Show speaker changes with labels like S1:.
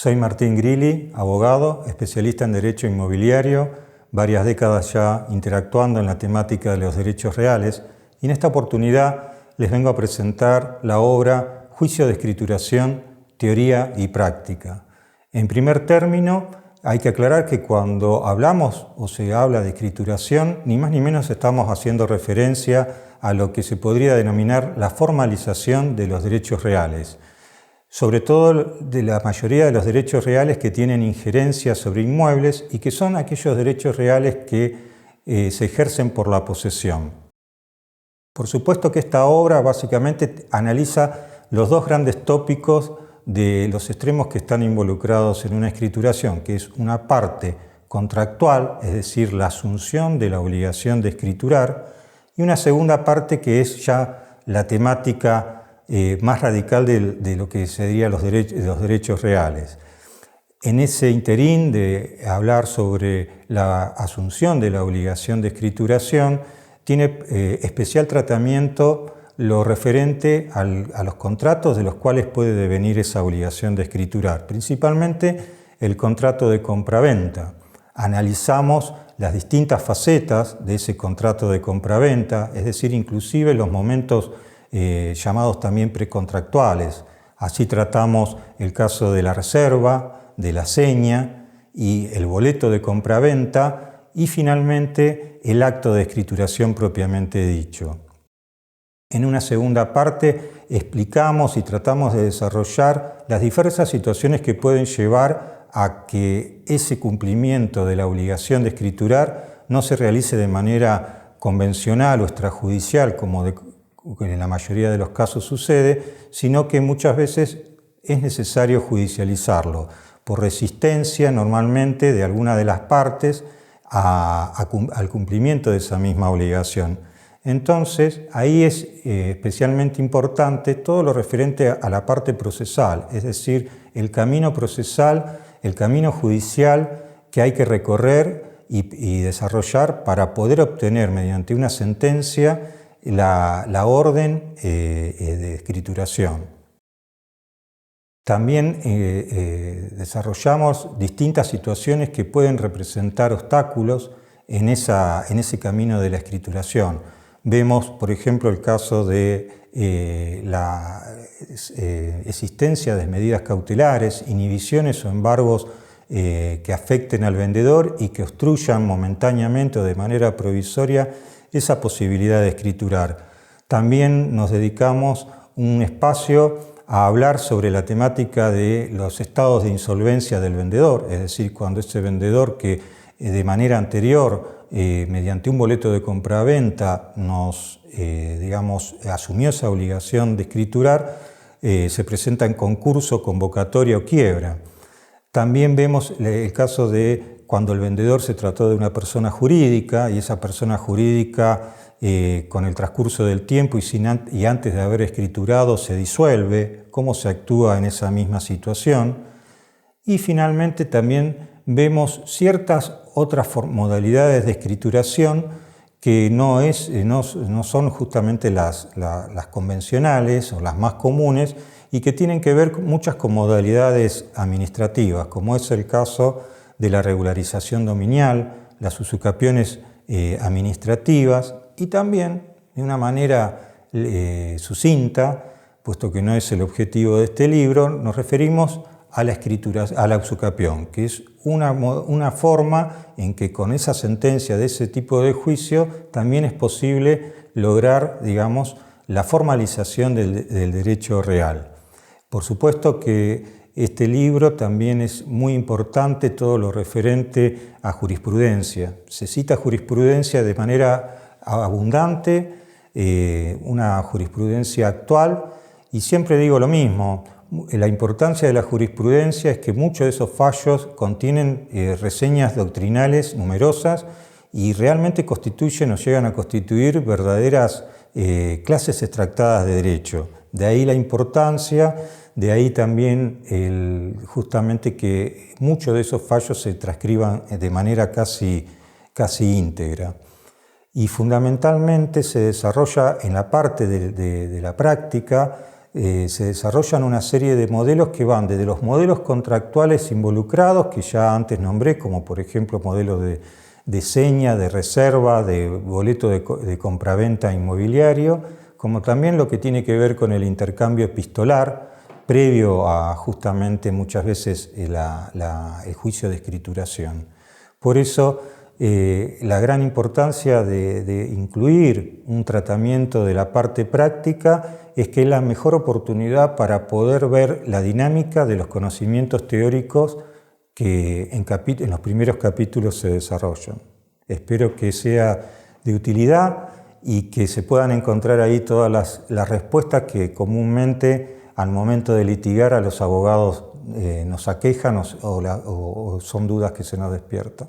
S1: Soy Martín Grilli, abogado, especialista en Derecho Inmobiliario, varias décadas ya interactuando en la temática de los derechos reales, y en esta oportunidad les vengo a presentar la obra Juicio de Escrituración, Teoría y Práctica. En primer término, hay que aclarar que cuando hablamos o se habla de escrituración, ni más ni menos estamos haciendo referencia a lo que se podría denominar la formalización de los derechos reales, sobre todo de la mayoría de los derechos reales que tienen injerencia sobre inmuebles y que son aquellos derechos reales que se ejercen por la posesión. Por supuesto que esta obra básicamente analiza los dos grandes tópicos de los extremos que están involucrados en una escrituración, que es una parte contractual, es decir, la asunción de la obligación de escriturar, y una segunda parte que es ya la temática más radical de lo que serían los derechos reales. En ese interín de hablar sobre la asunción de la obligación de escrituración, tiene especial tratamiento lo referente a los contratos de los cuales puede devenir esa obligación de escriturar, principalmente el contrato de compraventa. Analizamos las distintas facetas de ese contrato de compraventa, es decir, inclusive los momentos llamados también precontractuales. Así tratamos el caso de la reserva, de la seña y el boleto de compraventa y finalmente el acto de escrituración propiamente dicho. En una segunda parte explicamos y tratamos de desarrollar las diversas situaciones que pueden llevar a que ese cumplimiento de la obligación de escriturar no se realice de manera convencional o extrajudicial, como en la mayoría de los casos sucede, sino que muchas veces es necesario judicializarlo, por resistencia normalmente de alguna de las partes al cumplimiento de esa misma obligación. Entonces, ahí es especialmente importante todo lo referente a la parte procesal, es decir, el camino procesal, el camino judicial que hay que recorrer y desarrollar para poder obtener mediante una sentencia la orden de escrituración. También desarrollamos distintas situaciones que pueden representar obstáculos en ese camino de la escrituración. Vemos, por ejemplo, el caso de la existencia de medidas cautelares, inhibiciones o embargos que afecten al vendedor y que obstruyan momentáneamente o de manera provisoria esa posibilidad de escriturar. También nos dedicamos un espacio a hablar sobre la temática de los estados de insolvencia del vendedor, es decir, cuando ese vendedor que de manera anterior, mediante un boleto de compraventa, asumió esa obligación de escriturar, se presenta en concurso, convocatoria o quiebra. También vemos el caso de cuando el vendedor se trató de una persona jurídica y esa persona jurídica con el transcurso del tiempo y antes de haber escriturado se disuelve, cómo se actúa en esa misma situación. Y finalmente también vemos ciertas otras modalidades de escrituración que no son justamente las convencionales o las más comunes y que tienen que ver muchas con modalidades administrativas, como es el caso de la regularización dominial, las usucapión administrativas y también, de una manera sucinta, puesto que no es el objetivo de este libro, nos referimos a la usucapión, que es una forma en que con esa sentencia de ese tipo de juicio también es posible lograr, la formalización del derecho real. Por supuesto que este libro también es muy importante todo lo referente a jurisprudencia. Se cita jurisprudencia de manera abundante, una jurisprudencia actual, y siempre digo lo mismo, la importancia de la jurisprudencia es que muchos de esos fallos contienen reseñas doctrinales numerosas y realmente constituyen o llegan a constituir verdaderas clases extractadas de derecho. De ahí la importancia. De ahí también justamente que muchos de esos fallos se transcriban de manera casi íntegra. Y fundamentalmente se desarrolla en la parte de la práctica se desarrollan una serie de modelos que van desde los modelos contractuales involucrados, que ya antes nombré, como por ejemplo modelos de seña, de reserva, de boleto de compraventa inmobiliario, como también lo que tiene que ver con el intercambio epistolar, previo a justamente muchas veces el juicio de escrituración. Por eso la gran importancia de incluir un tratamiento de la parte práctica es que es la mejor oportunidad para poder ver la dinámica de los conocimientos teóricos que en los primeros capítulos se desarrollan. Espero que sea de utilidad y que se puedan encontrar ahí todas las respuestas que comúnmente al momento de litigar a los abogados nos aquejan o son dudas que se nos despiertan.